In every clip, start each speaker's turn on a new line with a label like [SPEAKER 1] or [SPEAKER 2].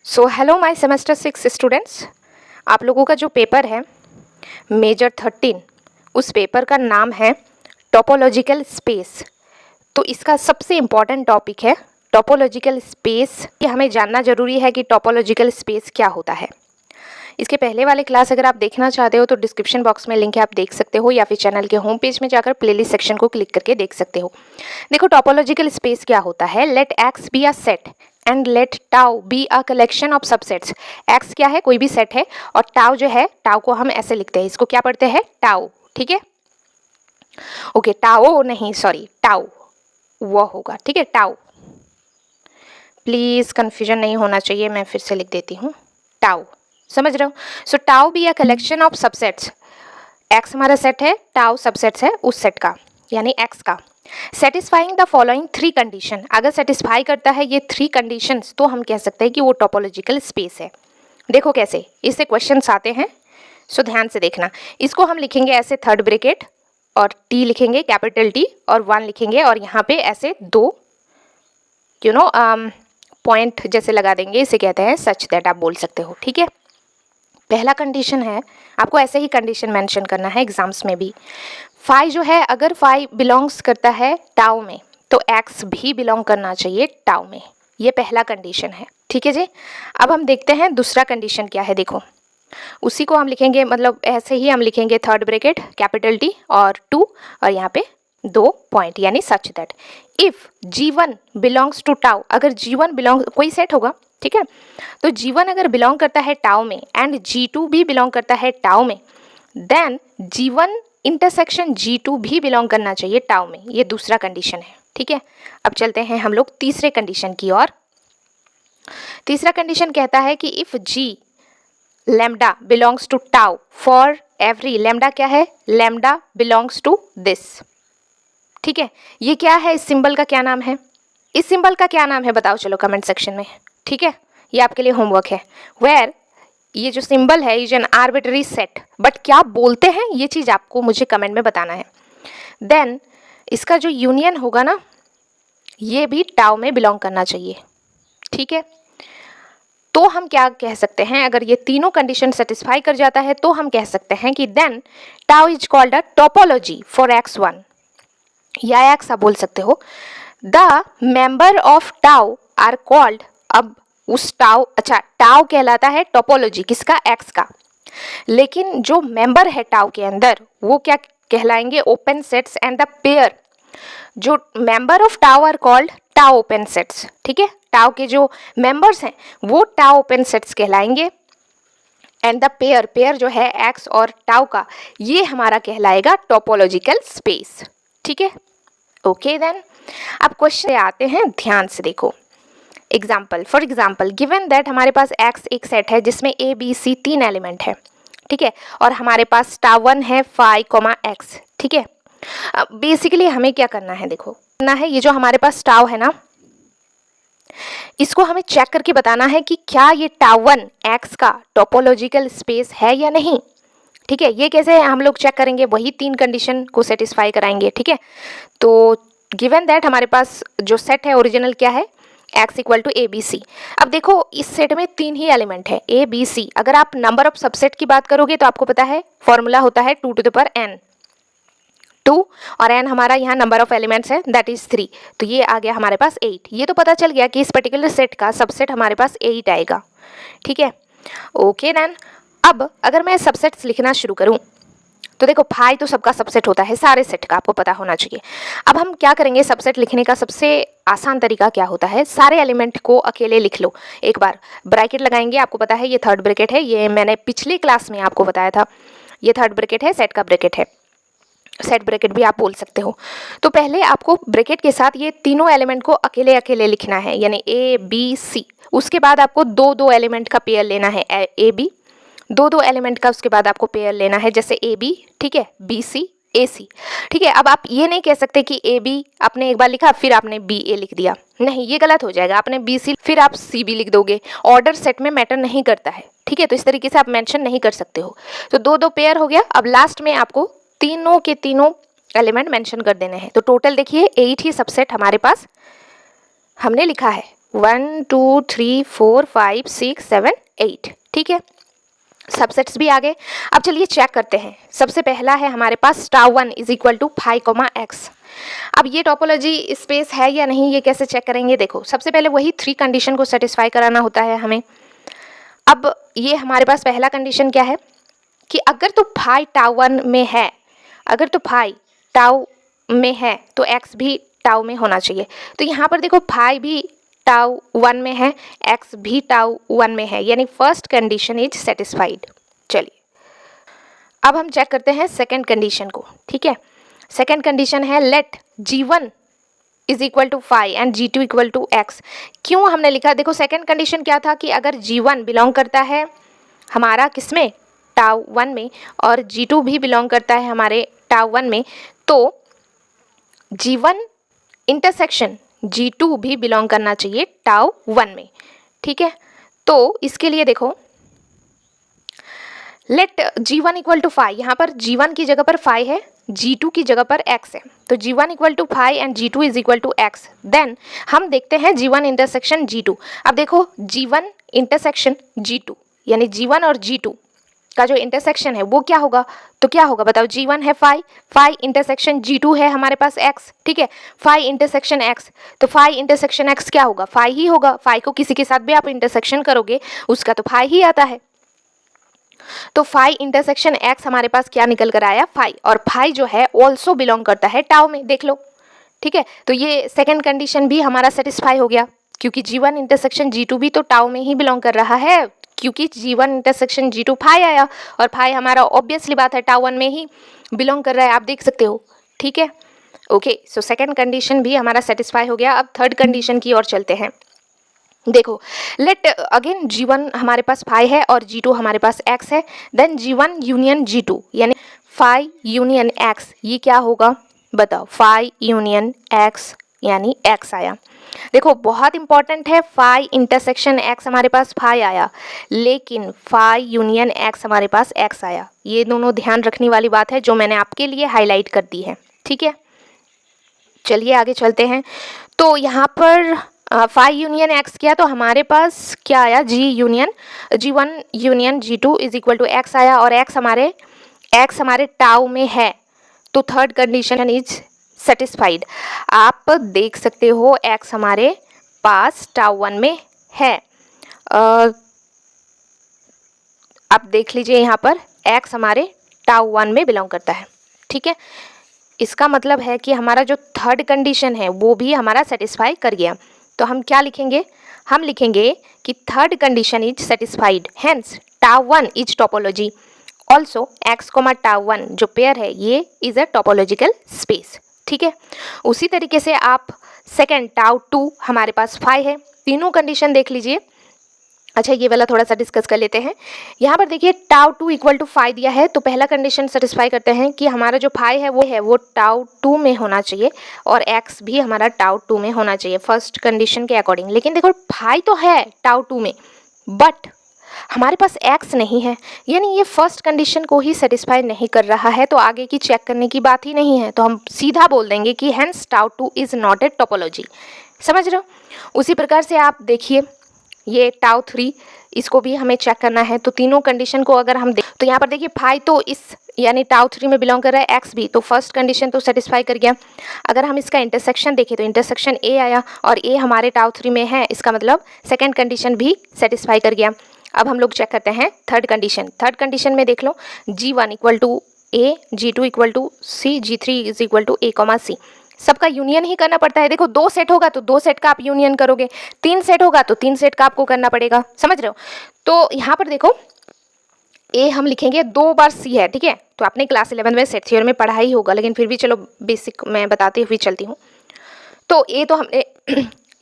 [SPEAKER 1] So hello my semester 6 students, आप लोगों का जो पेपर है मेजर 13, उस पेपर का नाम है टोपोलॉजिकल स्पेस। तो इसका सबसे इम्पॉर्टेंट टॉपिक है टोपोलॉजिकल स्पेस। ये हमें जानना ज़रूरी है कि टोपोलॉजिकल स्पेस क्या होता है। इसके पहले वाले क्लास अगर आप देखना चाहते हो तो डिस्क्रिप्शन बॉक्स में लिंक है, आप देख सकते हो, या फिर चैनल के होम पेज में जाकर प्लेलिस्ट सेक्शन को क्लिक करके देख सकते हो। देखो टोपोलॉजिकल स्पेस क्या होता है। Let X be a set and let tau be a collection of subsets. X क्या है, कोई भी सेट है, और टाउ जो है, टाउ को हम ऐसे लिखते हैं, इसको क्या पढ़ते हैं, टाउ। ठीक है, ओके, टाओ नहीं, सॉरी, टाउ वो होगा। ठीक है, टाउ, प्लीज कंफ्यूजन नहीं होना चाहिए, मैं फिर से लिख देती हूँ, टाउ। समझ रहे हो। सो tau be a collection of subsets. X हमारा सेट है, टाउ सबसेट्स है उस सेट का, यानी एक्स का। Satisfying the following 3 condition. अगर सेटिस्फाई करता है ये 3 कंडीशंस तो हम कह सकते हैं कि वो टोपोलॉजिकल स्पेस है। देखो कैसे, इससे क्वेश्चंस आते हैं, सो ध्यान से देखना। इसको हम लिखेंगे ऐसे, थर्ड ब्रैकेट और टी लिखेंगे, कैपिटल टी, और 1 लिखेंगे, और यहाँ पे ऐसे 2 पॉइंट जैसे लगा देंगे, इसे कहते हैं सच दैट, आप बोल सकते हो। ठीक है, पहला कंडीशन है, आपको ऐसे ही कंडीशन मेंशन करना है एग्जाम्स में भी। फाई जो है, अगर फाई बिलोंग्स करता है टाउ में तो एक्स भी बिलोंग करना चाहिए टाउ में। ये पहला कंडीशन है। ठीक है जी। अब हम देखते हैं दूसरा कंडीशन क्या है। देखो, उसी को हम लिखेंगे, मतलब ऐसे ही हम लिखेंगे, थर्ड ब्रैकेट कैपिटल टी और 2 और यहाँ पे 2 पॉइंट, यानी such that if G1 belongs to tau. अगर G1 बिलोंग, कोई सेट होगा, ठीक है, तो G1 अगर बिलोंग करता है टाउ में एंड G2 भी बिलोंग करता है टाउ में, देन G1 इंटरसेक्शन G2 भी बिलोंग करना चाहिए टाउ में। ये दूसरा कंडीशन है। ठीक है, अब चलते हैं हम लोग तीसरे कंडीशन की ओर। तीसरा कंडीशन कहता है कि if G lambda belongs to tau for every, lambda क्या है, लैम्डा बिलोंग्स टू दिस। ठीक है, ये क्या है, इस सिंबल का क्या नाम है, इस सिंबल का क्या नाम है, बताओ चलो कमेंट सेक्शन में। ठीक है, ये आपके लिए होमवर्क है। वेयर ये जो सिंबल है is an arbitrary set, but क्या बोलते हैं ये चीज़ आपको मुझे कमेंट में बताना है। देन इसका जो यूनियन होगा ना, ये भी टाउ में बिलोंग करना चाहिए। ठीक है, तो हम क्या कह सकते हैं, अगर ये तीनों कंडीशन सेटिस्फाई कर जाता है तो हम कह सकते हैं कि then tau is called a topology for x1, या एक्स आप बोल सकते हो। The member of tau are called, अब उस टाउ, अच्छा टाउ कहलाता है टोपोलॉजी किसका, एक्स का, लेकिन जो मेंबर है टाउ के अंदर वो क्या कहलाएंगे, open sets and the pair. जो member of tau are called tau open sets. ठीक है, टाउ के जो मेंबर्स हैं वो टाउ ओपन सेट्स कहलाएंगे, एंड द पेयर, पेयर जो है एक्स और टाउ का, ये हमारा कहलाएगा टोपोलॉजिकल स्पेस। ठीक है, ओके देन अब क्वेश्चन आते हैं, ध्यान से देखो। Example, for example given that हमारे पास एक्स एक सेट है जिसमें ए बी सी 3 एलिमेंट है। ठीक है, और हमारे पास टाउ1 है फाई कोमा एक्स। ठीक है, बेसिकली हमें क्या करना है, देखो करना है, ये जो हमारे पास टाउ है ना, इसको हमें चेक करके बताना है कि क्या ये टाउ1 एक्स का टोपोलॉजिकल स्पेस है या नहीं। ठीक है, ये कैसे हम लोग चेक करेंगे, वही 3 कंडीशन को सेटिस्फाई कराएंगे। ठीक है, तो गिवन दैट हमारे पास जो सेट है ओरिजिनल क्या है, x equal to A B C. अब देखो इस सेट में 3 ही एलिमेंट है, ए बी सी। अगर आप नंबर ऑफ सबसेट की बात करोगे तो आपको पता है फॉर्मूला होता है 2 टू द पावर n, 2 और n हमारा यहाँ नंबर ऑफ एलिमेंट्स है, दैट इज 3, तो ये आ गया हमारे पास 8। ये तो पता चल गया कि इस पर्टिकुलर सेट का सबसेट हमारे पास 8 आएगा। ठीक है, ओके देन अब अगर मैं सबसेट्स लिखना शुरू करूँ तो देखो फाई तो सबका सबसेट होता है, सारे सेट का आपको पता होना चाहिए। अब हम क्या करेंगे, सबसेट लिखने का सबसे आसान तरीका क्या होता है, सारे एलिमेंट को अकेले लिख लो। एक बार ब्रैकेट लगाएंगे, आपको पता है ये थर्ड ब्रैकेट है, ये मैंने पिछली क्लास में आपको बताया था, ये थर्ड ब्रैकेट है, सेट का ब्रैकेट है, सेट ब्रैकेट भी आप बोल सकते हो। तो पहले आपको ब्रैकेट के साथ ये तीनों एलिमेंट को अकेले अकेले लिखना है, यानी ए बी सी। उसके बाद आपको 2-2 एलिमेंट का पेयर लेना है, ए बी, 2-2 एलिमेंट का उसके बाद आपको पेयर लेना है, जैसे ए बी, ठीक है, बी सी, ए सी। ठीक है, अब आप ये नहीं कह सकते कि ए बी आपने एक बार लिखा फिर आपने बी ए लिख दिया, नहीं, ये गलत हो जाएगा। आपने बी सी फिर आप सी बी लिख दोगे, ऑर्डर सेट में मैटर नहीं करता है। ठीक है, तो इस तरीके से आप मेंशन नहीं कर सकते हो। तो 2-2 पेयर हो गया। अब लास्ट में आपको तीनों के तीनों एलिमेंट मेंशन कर देने हैं। तो टोटल देखिए 8 ही सबसेट हमारे पास हमने लिखा है। 1 2 3 4 5 6 7 8, ठीक है। सबसेट्स भी आ गए। अब चलिए चेक करते हैं। सबसे पहला है हमारे पास tau1 इज इक्वल टू 5, अब ये टोपोलॉजी स्पेस है या नहीं, ये कैसे चेक करेंगे? देखो, सबसे पहले वही 3 कंडीशन को सेटिस्फाई कराना होता है हमें। अब ये हमारे पास पहला कंडीशन क्या है कि अगर तो फाई tau1 में है, अगर तो फाई टाउ में है तो एक्स भी टाउ में होना चाहिए। तो यहाँ पर देखो फाई भी tau1 में है, एक्स भी tau1 में है, यानी फर्स्ट कंडीशन इज सेटिस्फाइड। चलिए अब हम चेक करते हैं सेकंड कंडीशन को, ठीक है। सेकंड कंडीशन है let g1 is equal to 5 and g2 equal to x। क्यों हमने लिखा? देखो सेकंड कंडीशन क्या था कि अगर g1 बिलोंग करता है हमारा किसमें, tau1 में, और g2 भी बिलोंग करता है हमारे tau1 में, तो g1 इंटरसेक्शन g2 भी बिलोंग करना चाहिए tau1 में, ठीक है। तो इसके लिए देखो लेट g1 इक्वल टू 5, यहाँ पर g1 की जगह पर 5 है, g2 की जगह पर x है, तो g1 equal to 5 and g2 is equal to x। Then हम देखते हैं g1 इंटरसेक्शन g2। अब देखो g1 इंटरसेक्शन g2 यानी g1 और g2 का जो इंटरसेक्शन है वो क्या होगा? तो क्या होगा बताओ? g1 है 5, 5 इंटरसेक्शन g2 है हमारे पास x, ठीक है। 5 इंटरसेक्शन x, तो 5 इंटरसेक्शन x क्या होगा? 5 ही होगा। 5 को किसी के साथ भी आप इंटरसेक्शन करोगे उसका तो 5 ही आता है। तो 5 इंटरसेक्शन x हमारे पास क्या निकल कर आया? 5, और 5 जो है ऑल्सो बिलोंग करता है टाउ में, देख लो, ठीक है। तो ये सेकेंड कंडीशन भी हमारा सेटिस्फाई हो गया, क्योंकि g1 इंटरसेक्शन g2 भी तो टाउ में ही बिलोंग कर रहा है, क्योंकि g1 इंटरसेक्शन g2 5 आया, और 5 हमारा ऑब्वियसली बात है tau1 में ही बिलोंग कर रहा है, आप देख सकते हो, ठीक है। ओके, सो सेकेंड कंडीशन भी हमारा सेटिस्फाई हो गया। अब थर्ड कंडीशन की ओर चलते हैं। देखो लेट अगेन g1 हमारे पास 5 है और g2 हमारे पास x है, देन g1 यूनियन g2 यानी 5 यूनियन x, ये क्या होगा बताओ? 5 यूनियन x यानी x आया। देखो बहुत इंपॉर्टेंट है, 5 इंटरसेक्शन x हमारे पास 5 आया, लेकिन 5 यूनियन x हमारे पास x आया। ये दोनों ध्यान रखने वाली बात है जो मैंने आपके लिए हाईलाइट कर दी है, ठीक है। चलिए आगे चलते हैं। तो यहाँ पर 5 यूनियन x किया तो हमारे पास क्या आया? g1 union g2 is equal to x आया, और x हमारे टाउ में है, तो थर्ड कंडीशन इज सेटिस्फाइड। आप देख सकते हो x हमारे पास tau1 में है। आप देख लीजिए यहाँ पर x हमारे tau1 में बिलोंग करता है, ठीक है। इसका मतलब है कि हमारा जो थर्ड कंडीशन है वो भी हमारा सेटिस्फाई कर गया। तो हम क्या लिखेंगे? हम लिखेंगे कि third condition is satisfied, hence tau1 is topology, also x, tau1 जो पेयर है ये इज अ टोपोलॉजिकल स्पेस, ठीक है। उसी तरीके से आप सेकेंड tau2 हमारे पास 5 है, तीनों कंडीशन देख लीजिए। अच्छा ये वाला थोड़ा सा डिस्कस कर लेते हैं। यहाँ पर देखिए tau2 इक्वल टू 5 दिया है, तो पहला कंडीशन सेटिस्फाई करते हैं कि हमारा जो 5 है वो tau2 में होना चाहिए, और x भी हमारा tau2 में होना चाहिए फर्स्ट कंडीशन के अकॉर्डिंग। लेकिन देखो 5 तो है tau2 में, बट हमारे पास x नहीं है, यानी ये फर्स्ट कंडीशन को ही सेटिस्फाई नहीं कर रहा है, तो आगे की चेक करने की बात ही नहीं है। तो हम सीधा बोल देंगे कि hence tau2 is not a topology, समझ रहे हो। उसी प्रकार से आप देखिए ये tau3, इसको भी हमें चेक करना है। तो तीनों कंडीशन को अगर हम देख तो यहाँ पर देखिए 5 तो इस यानी tau3 में बिलोंग कर रहा है, x भी, तो फर्स्ट कंडीशन तो सेटिस्फाई कर गया। अगर हम इसका इंटरसेक्शन देखें तो इंटरसेक्शन a आया, और a हमारे tau3 में है, इसका मतलब सेकेंड कंडीशन भी सेटिस्फाई कर गया। अब हम लोग चेक करते हैं थर्ड कंडीशन। थर्ड कंडीशन में देख लो g1 equal to a, g2 equal to c, g3 is equal to a, c, सबका यूनियन ही करना पड़ता है। देखो 2 सेट होगा तो 2 सेट का आप यूनियन करोगे, 3 सेट होगा तो 3 सेट का आपको करना पड़ेगा, समझ रहे हो। तो यहाँ पर देखो ए हम लिखेंगे 2 बार सी है, ठीक है। तो आपने क्लास 11 में सेट थ्योरी में पढ़ा ही होगा, लेकिन फिर भी चलो बेसिक मैं बताती हुई चलती हूँ। तो ए तो हमने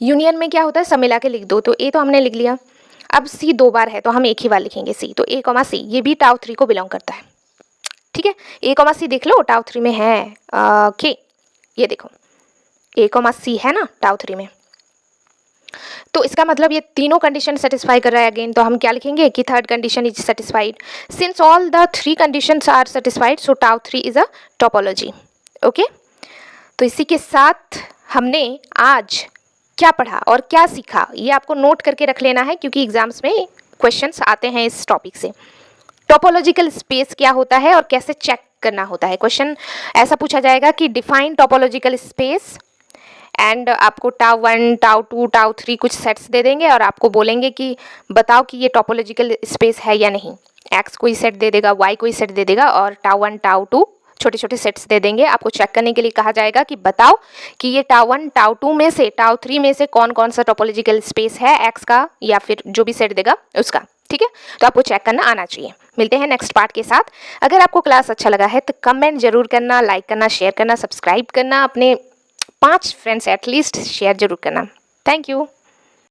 [SPEAKER 1] यूनियन में क्या होता है, सब मिला के लिख दो, तो ए तो हमने लिख लिया। अब सी 2 बार है तो हम एक ही बार लिखेंगे सी, तो a, c ये भी tau3 को बिलोंग करता है, ठीक है। a, c देख लो tau3 में है, ओके ये देखो a, c है ना tau3 में, तो इसका मतलब ये तीनों कंडीशन सेटिस्फाई कर रहा है अगेन। तो हम क्या लिखेंगे कि third condition is satisfied, since all the 3 conditions are satisfied, so tau3 is a topology, okay. तो इसी के साथ हमने आज क्या पढ़ा और क्या सीखा, ये आपको नोट करके रख लेना है, क्योंकि एग्जाम्स में क्वेश्चंस आते हैं इस टॉपिक से। टोपोलॉजिकल स्पेस क्या होता है और कैसे चेक करना होता है। क्वेश्चन ऐसा पूछा जाएगा कि डिफाइन टोपोलॉजिकल स्पेस, एंड आपको टाउ 1, टाउ 2, टाउ 3 कुछ सेट्स दे देंगे और आपको बोलेंगे कि बताओ कि ये टोपोलॉजिकल स्पेस है या नहीं। एक्स कोई सेट दे देगा, वाई कोई सेट दे देगा, और टाउ 1, टाउ 2 छोटे छोटे सेट्स दे देंगे। आपको चेक करने के लिए कहा जाएगा कि बताओ कि ये टाउ 1, टाउ 2 में से, टाउ 3 में से कौन कौन सा टोपोलॉजिकल स्पेस है एक्स का, या फिर जो भी सेट देगा उसका। ठीक है, तो आपको चेक करना आना चाहिए। मिलते हैं नेक्स्ट पार्ट के साथ। अगर आपको क्लास अच्छा लगा है तो कमेंट जरूर करना, लाइक करना, शेयर करना, सब्सक्राइब करना, अपने 5 फ्रेंड्स एटलीस्ट शेयर जरूर करना। Thank you.